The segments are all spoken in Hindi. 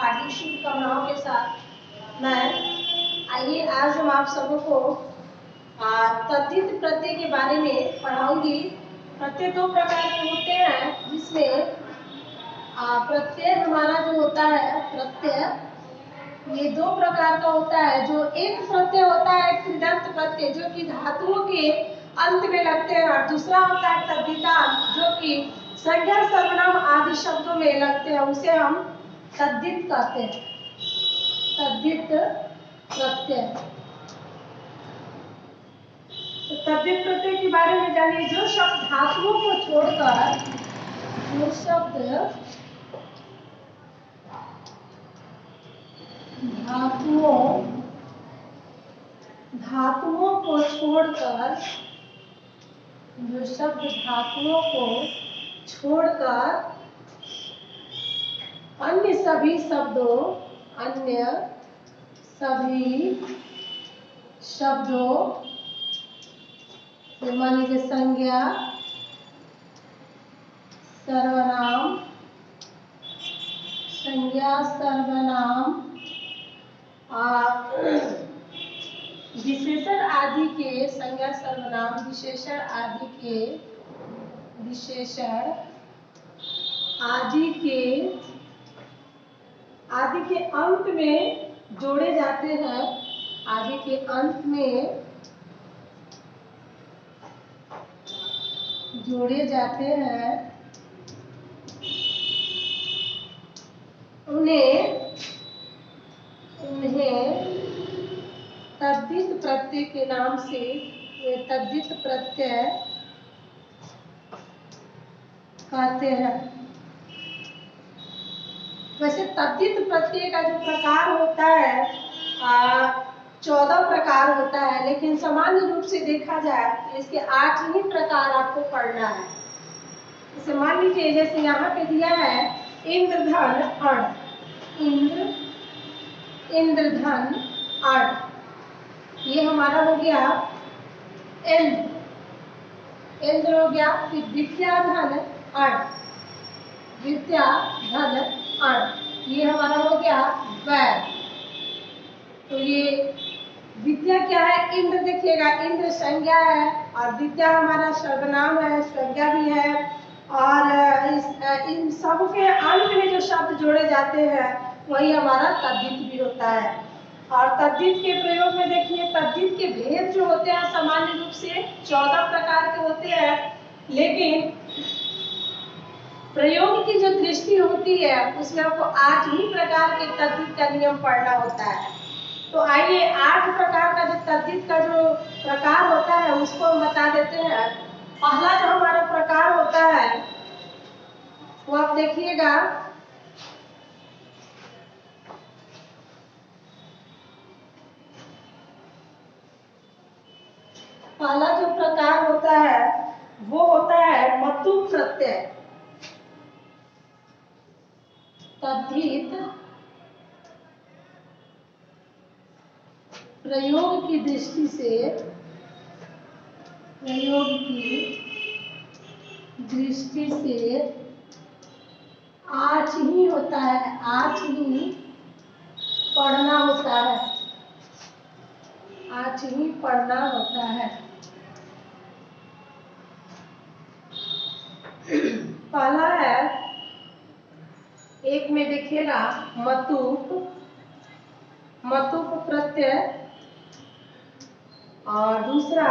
हार्दिक शुभकामनाओं के साथ आइए आज हम आप सबों को तद्धित प्रत्यय के बारे में पढ़ाऊंगी। प्रत्यय दो प्रकार के होते हैं, जिसमें प्रत्यय हमारा जो होता है प्रत्यय ये दो प्रकार का होता है। जो एक प्रत्यय होता है कृदंत प्रत्यय, जो कि धातुओं के अंत में लगते हैं, और दूसरा होता है तद्धितांत, जो कि संज्ञा सर्वनाम आदि शब्दों में लगते हैं। उसे हम तद्धित कहते हैं, तद्धित प्रत्यय। तो तद्धित प्रत्यय के बारे में जानिए। जो शब्द धातुओं को छोड़कर, जो शब्द धातुओं को छोड़कर, जो शब्द धातुओं को छोड़कर अन्य सभी शब्दों मान लीजिए संज्ञा सर्वनाम विशेषण आदि के संज्ञा सर्वनाम विशेषण आदि के अंत में जोड़े जाते हैं, आदि के अंत में जोड़े जाते हैं, उन्हें तद्धित प्रत्यय के नाम से तद्धित प्रत्यय कहते हैं। वैसे तद्धित प्रत्यय का जो प्रकार होता है 14 प्रकार होता है, लेकिन सामान्य रूप से देखा जाए तो इसके 8 ही प्रकार आपको पढ़ना है। जैसे मान लीजिए, जैसे यहाँ पे दिया है इंद्रधन अण, इंद्रधन अण, ये हमारा हो गया इंद्र हो गया। फिर विद्याधन अण, विद्याधन अण, ये हमारा हो गया वैद। तो ये विद्या क्या है? इंद्र, देखिएगा इंद्र संज्ञा है, और विद्या हमारा सर्वनाम है, संज्ञा भी है। और इन सब के अंत में जो शब्द जोड़े जाते हैं वही हमारा तद्धित भी होता है। और तद्धित के प्रयोग में देखिए, तद्धित के भेद जो होते हैं सामान्य रूप से 14 प्रकार के होते हैं, लेकिन प्रयोग की जो दृष्टि होती है उसमें आपको 8 ही प्रकार के तद्धित का नियम पढ़ना होता है। तो आइए 8 प्रकार का जो तद्धित का जो प्रकार होता है उसको हम बता देते हैं। पहला जो हमारा प्रकार होता है वो आप देखिएगा, पहला जो प्रकार होता है वो होता है मतु प्रत्यय। तद्धित प्रयोग की दृष्टि से 8 ही होता है, 8 ही पढ़ना होता है, 8 ही पढ़ना होता है। पहला है, एक में देखिएगा मतुप प्रत्यय, और दूसरा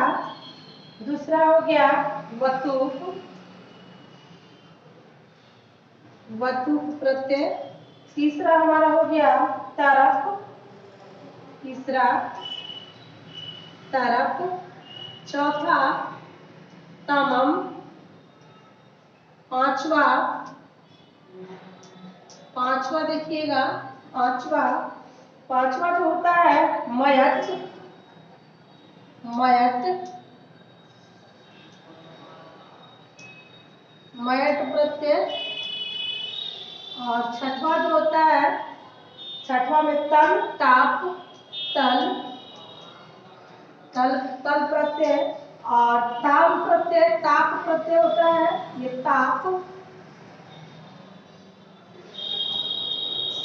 हो गया वतुप प्रत्यय। तीसरा हमारा हो गया तरप, चौथा तमम, पांचवा देखिएगा, पांचवा जो होता है मयट प्रत्यय। और छठवा जो होता है, छठवा में तल, ताप, तल प्रत्यय। और ताप प्रत्यय होता है ये ताप,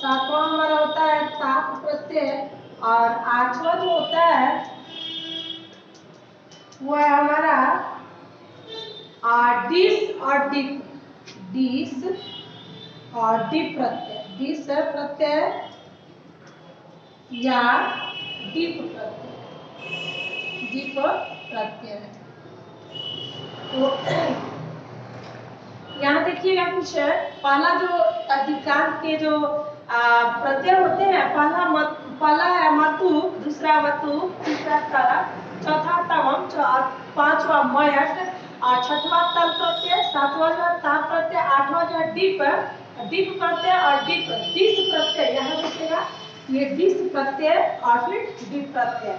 सातवां हमारा होता है ताप प्रत्यय, और आठवां जो होता है वो है हमारा डिस और डिप, डिस और डिप प्रत्यय, डिस प्रत्यय या डिप प्रत्यय, डिप प्रत्यय। तो यहाँ देखिएगा कुछ पहला जो अधिकांश के जो प्रत्यय होते हैं, पहला है मतु, दूसरा वतु, तीसरा त, चौथा तमम, पांचवा मयट, और छठवां तल प्रत्यय, सातवां जो ता प्रत्यय, आठवां जो है दीप, दीप प्रत्यय और दीप दिस प्रत्यय। यहाँ देखिएगा ये दिस प्रत्यय और फिर दीप प्रत्यय।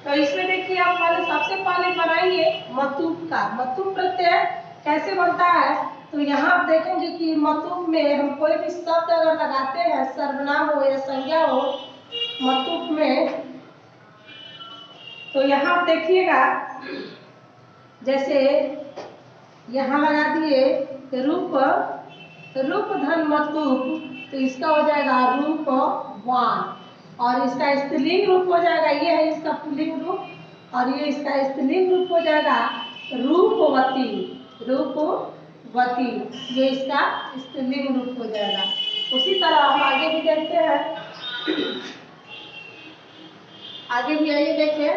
तो इसमें देखिए आप पहले सबसे पहले बनाइए मतु का। मतु प्रत्यय कैसे बनता है, तो यहाँ आप देखेंगे कि मतुप में हम कोई भी शब्द अगर लगाते हैं, सर्वनाम हो या संज्ञा हो मतुप में, तो यहाँ आप देखिएगा जैसे यहाँ लगा दिए रूप, रूप धन मतुप, तो इसका हो जाएगा रूपवान, और इसका स्त्रीलिंग रूप हो जाएगा, ये है इसका पुल्लिंग रूप, और ये इसका स्त्रीलिंग रूप हो जाएगा रूपवती, रूपवती, ये इसका स्त्रीलिंग रूप हो जाएगा। उसी तरह हम आगे भी देखते हैं, आगे भी आइए देखिए।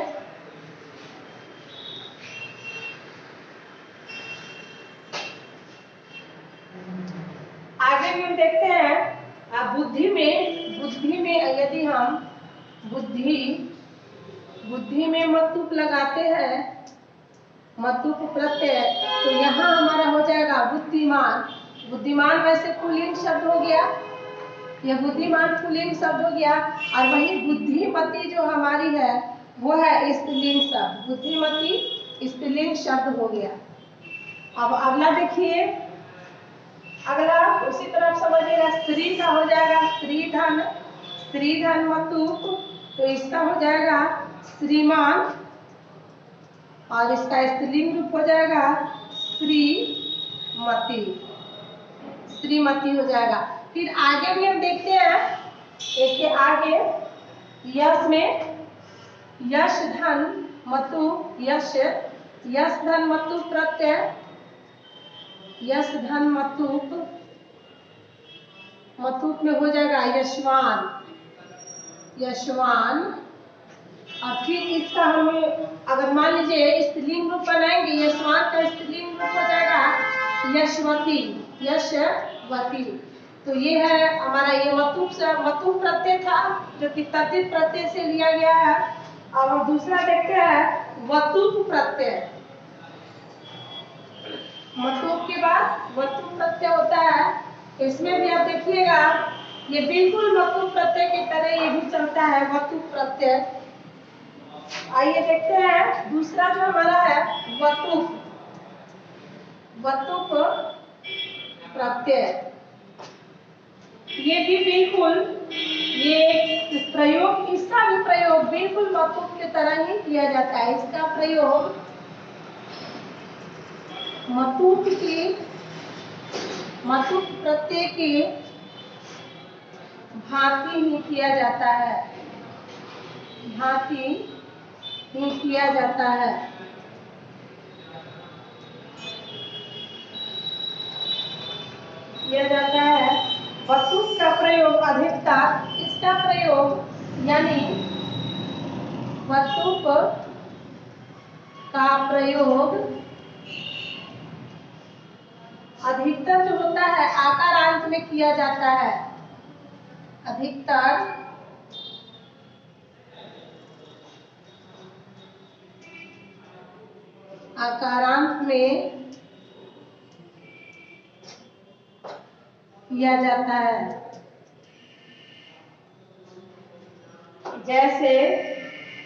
आगे भी हम देखते हैं बुद्धि में यदि हम बुद्धि में मतुप लगाते हैं, मतुप प्रत्यय, तो यहाँ हमारा हो जाएगा बुद्धिमान। बुद्धिमान वैसे पुल्लिंग शब्द हो गया, यह बुद्धिमान पुल्लिंग शब्द हो गया, और वही बुद्धिमती जो हमारी है वो है स्त्रीलिंग शब्द, बुद्धिमती स्त्रीलिंग शब्द हो गया। अब अगला देखिए, अगला उसी तरह समझिएगा, स्त्री का हो जाएगा स्त्री धन मतुप, तो इसका हो जाएगा श्रीमान, और इसका स्त्रीलिंग रूप हो जाएगा श्रीमती, श्रीमती हो जाएगा। फिर आगे भी हम देखते हैं, इसके आगे यश में यश धन मतु, यश धन मतु प्रत्यय, यश धन मतुप, मतुप में हो जाएगा यशवान, यशवान, और फिर इसका हमें अगर मान लीजिए स्त्रीलिंग रूप बनाएंगे, यशवान का स्त्रीलिंग रूप हो जाएगा यशवती, यशवती। तो ये है हमारा ये मतुप प्रत्यय था जो कि तद्धित प्रत्यय से लिया गया है। अब हम दूसरा देखते हैं वतुप प्रत्यय। मतुप के बाद वतुप प्रत्यय होता है, इसमें भी आप देखिएगा ये बिल्कुल मतुप प्रत्यय की तरह ये भी चलता है वतुप प्रत्यय। आइए देखते हैं दूसरा जो हमारा है वतुप, वतुप प्रत्यय। ये भी बिल्कुल ये प्रयोग, इसका भी प्रयोग बिल्कुल मतुप की तरह ही किया जाता है। इसका प्रयोग मतुप प्रत्यय के भांति ही किया जाता है, भांति ही किया जाता है। किया जाता है वतुप का प्रयोग अधिकतर, इसका प्रयोग यानी वतुप का प्रयोग अधिकतर जो होता है आकारांत में किया जाता है, अधिकतर आकारांत में किया जाता है। जैसे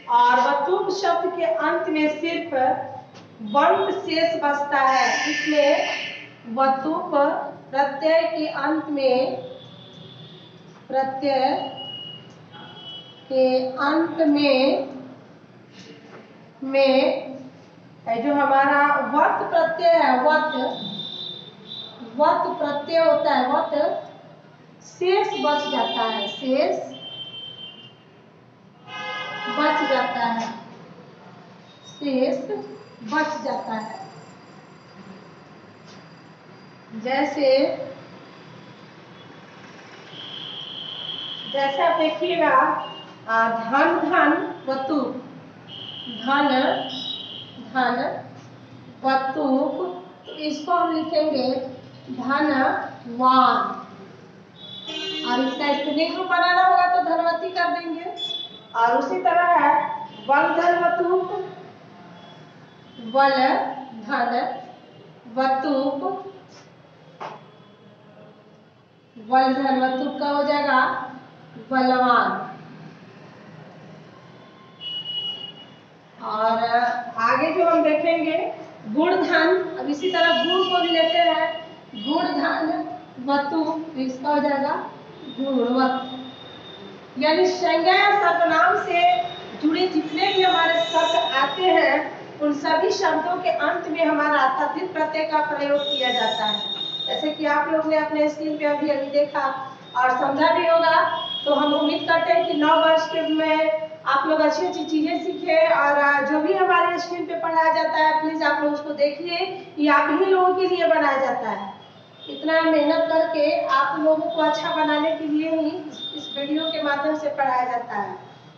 और वतुप शब्द के अंत में सिर्फ वंट शेष बचता है, इसमें वतुप प्रत्यय के अंत में, प्रत्यय के अंत में जो हमारा वत प्रत्यय है, वत प्रत्यय होता है, वत शेष बच जाता है, शेष बच जाता है, शेष बच जाता है। जैसे आप देखिएगा धन धन वतुक, धन धन वतुक, तो इसको हम लिखेंगे धनवान, और इसका स्पेलिंग ग्रुप बनाना होगा तो धनवती कर देंगे। और उसी तरह है वल धन वतुक, वल धन वतुक, वल धन वतुक का हो जाएगा बलवान। और आगे जो हम देखेंगे गुण धन, अब इसी तरह गुण को भी लेते हैं, गुण धन वतु, तो इसका हो जाएगा गुणवत। यानी संज्ञा या सर्वनाम से जुड़े जितने भी हमारे शब्द आते हैं उन सभी शब्दों के अंत में हमारा तद्धित प्रत्यय का प्रयोग किया जाता है। जैसे कि आप लोग ने अपने स्क्रीन पे अभी देखा और समझा भी होगा, तो हम उम्मीद करते हैं कि 9 वर्ष के में आप लोग अच्छी अच्छी चीजें सीखे, और जो भी हमारे स्क्रीन पे पढ़ाया जाता है प्लीज आप लोग उसको देखिए, ये आप ही लोगों के लिए बनाया जाता है। इतना मेहनत करके आप लोगों को अच्छा बनाने के लिए ही इस वीडियो के माध्यम से पढ़ाया जाता है।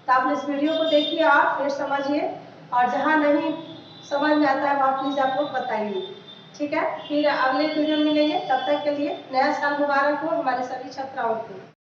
तो आप इस वीडियो को देखिए और फिर समझिए, और जहाँ नहीं समझ में आता है वहाँ प्लीज आप लोग बताइए, ठीक है। फिर अगले वीडियो में मिलेंगे, तब तक के लिए नया साल मुबारक हो हमारे सभी छात्राओं को।